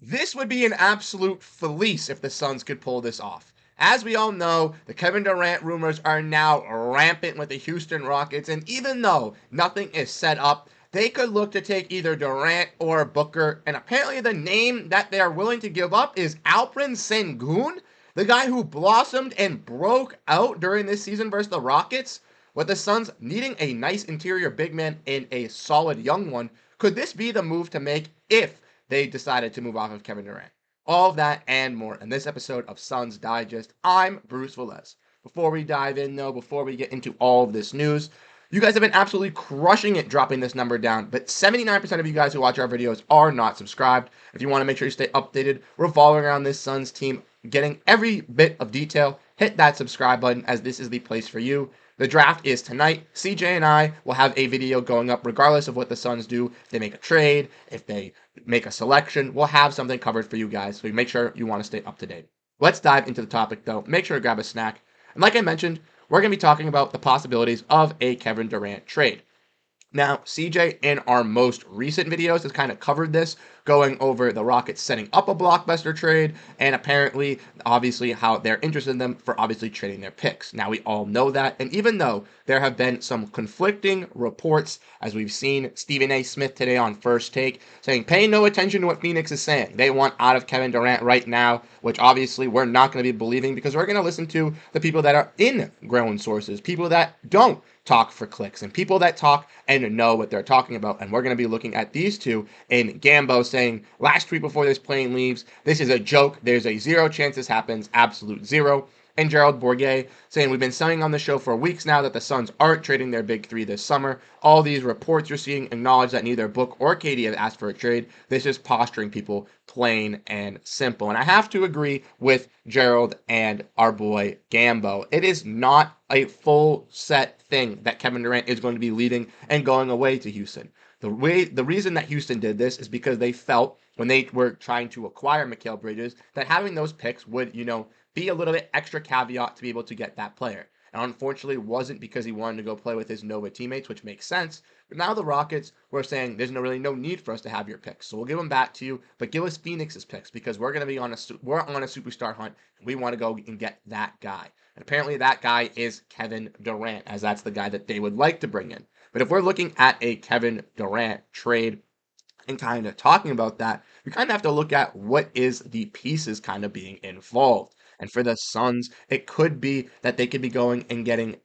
This would be an absolute FLEECE if the Suns could pull this off. As we all know, the Kevin Durant rumors are now rampant with the Houston Rockets, and even though nothing is set up, they could look to take either Durant or Booker, and apparently the name that they are willing to give up is Alperen Sengun, the guy who blossomed and broke out during this season versus the Rockets. With the Suns needing a nice interior big man and a solid young one, could this be the move to make if they decided to move off of Kevin Durant? All of that and more in this episode of Suns Digest. I'm Bruce Veliz. Before we dive in, though, before we get into all of this news, you guys have been absolutely crushing it dropping this number down, but 79% of you guys who watch our videos are not subscribed. If you want to make sure you stay updated, revolving around this Suns team, getting every bit of detail, hit that subscribe button as this is the place for you. The draft is tonight. CJ and I will have a video going up regardless of what the Suns do. If they make a trade, if they make a selection, we'll have something covered for you guys. So make sure you want to stay up to date. Let's dive into the topic though. Make sure to grab a snack. And like I mentioned, we're going to be talking about the possibilities of a Kevin Durant trade. Now, CJ in our most recent videos has kind of covered this, going over the Rockets setting up a blockbuster trade and apparently, obviously, how they're interested in them for obviously trading their picks. Now, we all know that, and even though there have been some conflicting reports, as we've seen Stephen A. Smith today on First Take, saying, pay no attention to what Phoenix is saying. They want out of Kevin Durant right now, which obviously we're not going to be believing because we're going to listen to the people that are in grown sources, people that don't talk for clicks, and people that talk and know what they're talking about. And we're going to be looking at these two in Gambo saying last tweet before this plane leaves, this is a joke. There's a 0 chance this happens. Absolute 0. And Gerald Bourguet saying we've been saying on the show for weeks now that the Suns aren't trading their big three this summer. All these reports you're seeing acknowledge that neither Book or Katie have asked for a trade. This is posturing people, plain and simple. And I have to agree with Gerald and our boy Gambo. It is not a full set thing that Kevin Durant is going to be leaving and going away to Houston. The reason that Houston did this is because they felt when they were trying to acquire Mikal Bridges that having those picks would, be a little bit extra caveat to be able to get that player. And unfortunately, it wasn't because he wanted to go play with his Nova teammates, which makes sense. But now the Rockets were saying there's really no need for us to have your picks, so we'll give them back to you. But give us Phoenix's picks because we're going to be on a superstar hunt. And we want to go and get that guy. And apparently, that guy is Kevin Durant, as that's the guy that they would like to bring in. But if we're looking at a Kevin Durant trade and kind of talking about that, we kind of have to look at what is the pieces kind of being involved. And for the Suns, it could be that they could be going and getting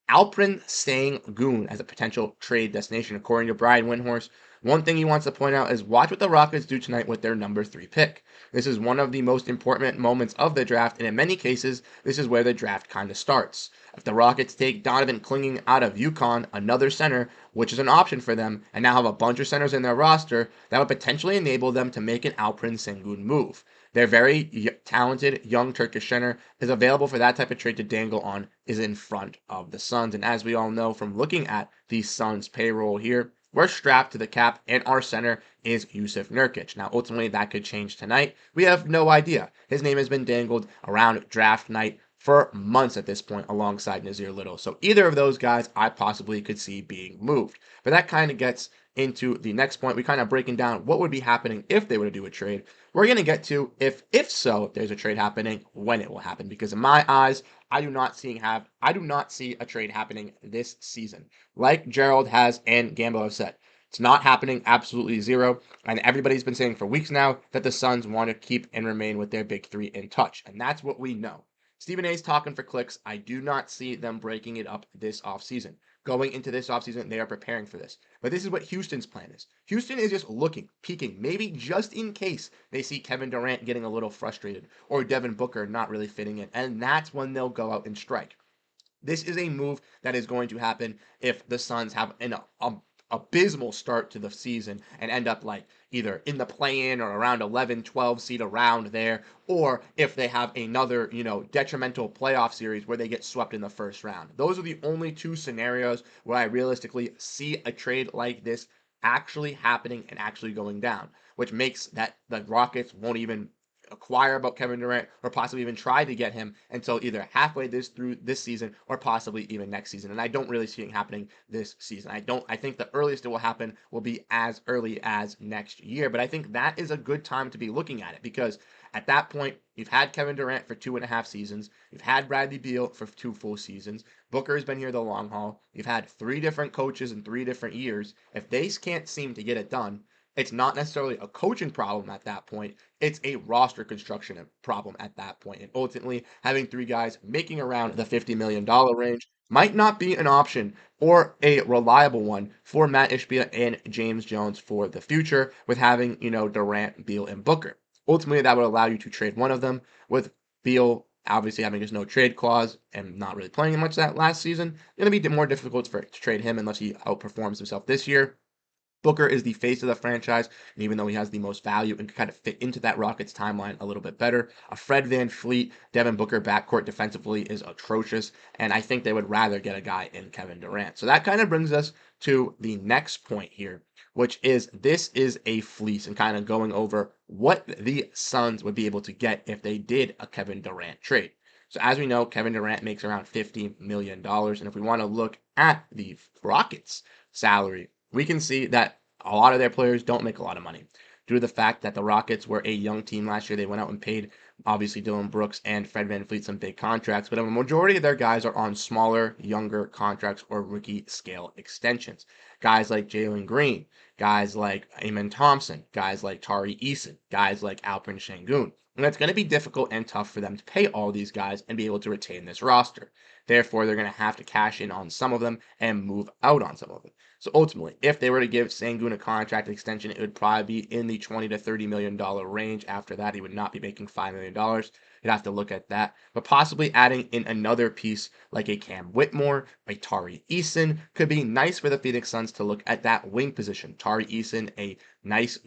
Alperen Sengun as a potential trade destination, according to Brian Windhorst. One thing he wants to point out is watch what the Rockets do tonight with their number 3 pick. This is one of the most important moments of the draft, and in many cases, this is where the draft kind of starts. If the Rockets take Donovan Clingan out of UConn, another center, which is an option for them, and now have a bunch of centers in their roster, that would potentially enable them to make an Alperen Sengun move. Their very talented young Turkish center is available for that type of trade to dangle on, is in front of the Suns. And as we all know from looking at the Suns payroll here, we're strapped to the cap, and our center is Jusuf Nurkic. Now, ultimately, that could change tonight. We have no idea. His name has been dangled around draft night for months at this point alongside Nazir Little. So either of those guys I possibly could see being moved. But that kind of gets into the next point. We kind of breaking down what would be happening if they were to do a trade. We're going to get to if so, there's a trade happening, when it will happen. Because in my eyes, I do not see a trade happening this season. Like Gerald has and Gambo have said. It's not happening, absolutely 0. And everybody's been saying for weeks now that the Suns want to keep and remain with their big three in touch. And that's what we know. Stephen A's talking for clicks. I do not see them breaking it up this offseason. Going into this offseason, they are preparing for this. But this is what Houston's plan is. Houston is just looking, peeking, maybe just in case they see Kevin Durant getting a little frustrated or Devin Booker not really fitting in. And that's when they'll go out and strike. This is a move that is going to happen if the Suns have an abysmal start to the season and end up like either in the play-in or around 11, 12 seed around there, or if they have another, detrimental playoff series where they get swept in the first round. Those are the only 2 scenarios where I realistically see a trade like this actually happening and actually going down, which makes that the Rockets won't even acquire about Kevin Durant or possibly even try to get him until either halfway through this season or possibly even next season. And I don't really see it happening this season. I think the earliest it will happen will be as early as next year. But I think that is a good time to be looking at it because at that point, you've had Kevin Durant for 2.5 seasons. You've had Bradley Beal for 2 full seasons. Booker has been here the long haul. You've had 3 different coaches in 3 different years. If they can't seem to get it done, it's not necessarily a coaching problem at that point. It's a roster construction problem at that point. And ultimately, having 3 guys making around the $50 million range might not be an option or a reliable one for Matt Ishbia and James Jones for the future with having, Durant, Beal, and Booker. Ultimately, that would allow you to trade one of them with Beal obviously having his no trade clause and not really playing much that last season. It's going to be more difficult to trade him unless he outperforms himself this year. Booker is the face of the franchise, and even though he has the most value and can kind of fit into that Rockets timeline a little bit better, a Fred VanVleet, Devin Booker backcourt defensively is atrocious, and I think they would rather get a guy in Kevin Durant. So that kind of brings us to the next point here, which is this is a fleece and kind of going over what the Suns would be able to get if they did a Kevin Durant trade. So as we know, Kevin Durant makes around $50 million, and if we want to look at the Rockets salary, we can see that a lot of their players don't make a lot of money due to the fact that the Rockets were a young team last year. They went out and paid, obviously, Dillon Brooks and Fred VanVleet some big contracts, but a majority of their guys are on smaller, younger contracts or rookie scale extensions. Guys like Jalen Green, guys like Amen Thompson, guys like Tari Eason, guys like Alperen Sengun. And it's going to be difficult and tough for them to pay all these guys and be able to retain this roster. Therefore, they're going to have to cash in on some of them and move out on some of them. So ultimately, if they were to give Sengun a contract extension, it would probably be in the $20 to $30 million range. After that, he would not be making $5 million. You'd have to look at that. But possibly adding in another piece like a Cam Whitmore, a Tari Eason could be nice for the Phoenix Suns to look at that wing position. Tari Eason, a nice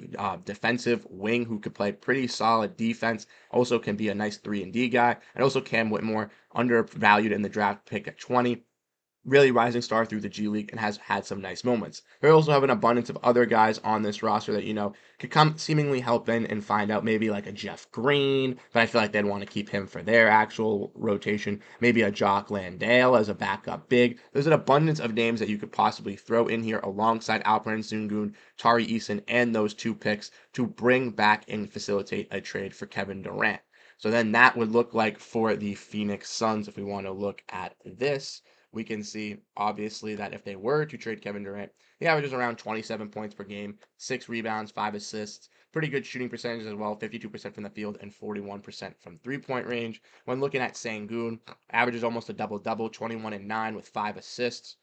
defensive wing who could play pretty solid defense, also can be a nice 3-and-D guy. And also Cam Whitmore, undervalued in the draft pick at 20, really rising star through the G League and has had some nice moments. They also have an abundance of other guys on this roster that, could come seemingly help in and find out maybe like a Jeff Green, but I feel like they'd want to keep him for their actual rotation. Maybe a Jock Landale as a backup big. There's an abundance of names that you could possibly throw in here alongside Alperen Sengun, Tari Eason, and those 2 picks to bring back and facilitate a trade for Kevin Durant. So then that would look like for the Phoenix Suns if we want to look at this. We can see, obviously, that if they were to trade Kevin Durant, he averages around 27 points per game, 6 rebounds, 5 assists, pretty good shooting percentage as well, 52% from the field and 41% from three-point range. When looking at Sengun, averages almost a double-double, 21-9 with 5 assists,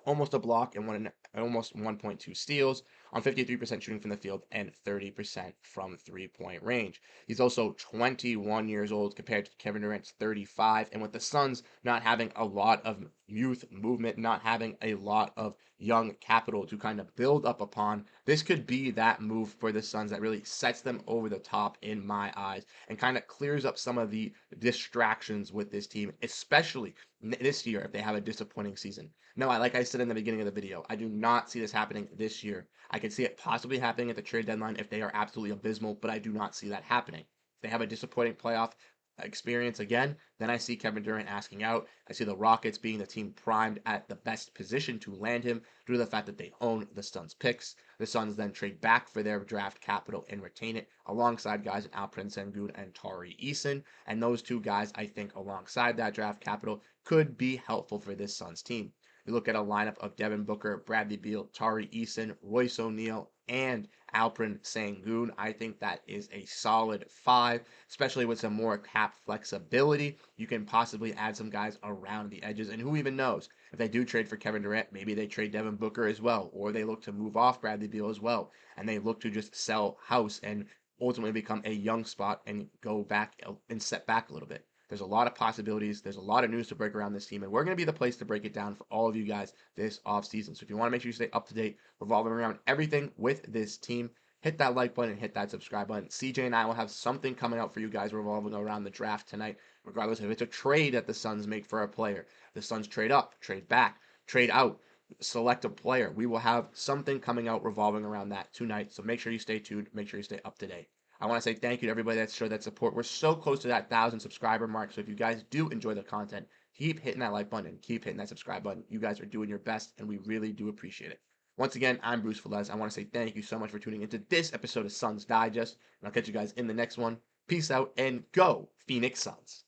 almost a block and almost 1.2 steals on 53% shooting from the field and 30% from three-point range. He's also 21 years old compared to Kevin Durant's 35, and with the Suns not having a lot of youth movement, not having a lot of young capital to kind of build up upon, this could be that move for the Suns that really sets them over the top in my eyes and kind of clears up some of the distractions with this team, especially this year if they have a disappointing season. No, like I said in the beginning of the video, I do not see this happening this year. I could see it possibly happening at the trade deadline if they are absolutely abysmal, but I do not see that happening. If they have a disappointing playoff experience again, then I see Kevin Durant asking out. I see the Rockets being the team primed at the best position to land him due to the fact that they own the Suns' picks. The Suns then trade back for their draft capital and retain it alongside guys in Alperen Sengun and Tari Eason. And those 2 guys, I think, alongside that draft capital, could be helpful for this Suns team. You look at a lineup of Devin Booker, Bradley Beal, Tari Eason, Royce O'Neal, and Alperen Sengun. I think that is a solid 5, especially with some more cap flexibility. You can possibly add some guys around the edges, and who even knows? If they do trade for Kevin Durant, maybe they trade Devin Booker as well, or they look to move off Bradley Beal as well, and they look to just sell house and ultimately become a young spot and go back and set back a little bit. There's a lot of possibilities. There's a lot of news to break around this team, and we're going to be the place to break it down for all of you guys this offseason. So if you want to make sure you stay up to date, revolving around everything with this team, hit that like button and hit that subscribe button. CJ and I will have something coming out for you guys revolving around the draft tonight, regardless if it's a trade that the Suns make for a player. The Suns trade up, trade back, trade out, select a player. We will have something coming out revolving around that tonight. So make sure you stay tuned. Make sure you stay up to date. I want to say thank you to everybody that showed that support. We're so close to that 1,000 subscriber mark. So if you guys do enjoy the content, keep hitting that like button and keep hitting that subscribe button. You guys are doing your best, and we really do appreciate it. Once again, I'm Bruce Veliz. I want to say thank you so much for tuning into this episode of Suns Digest, and I'll catch you guys in the next one. Peace out and go Phoenix Suns.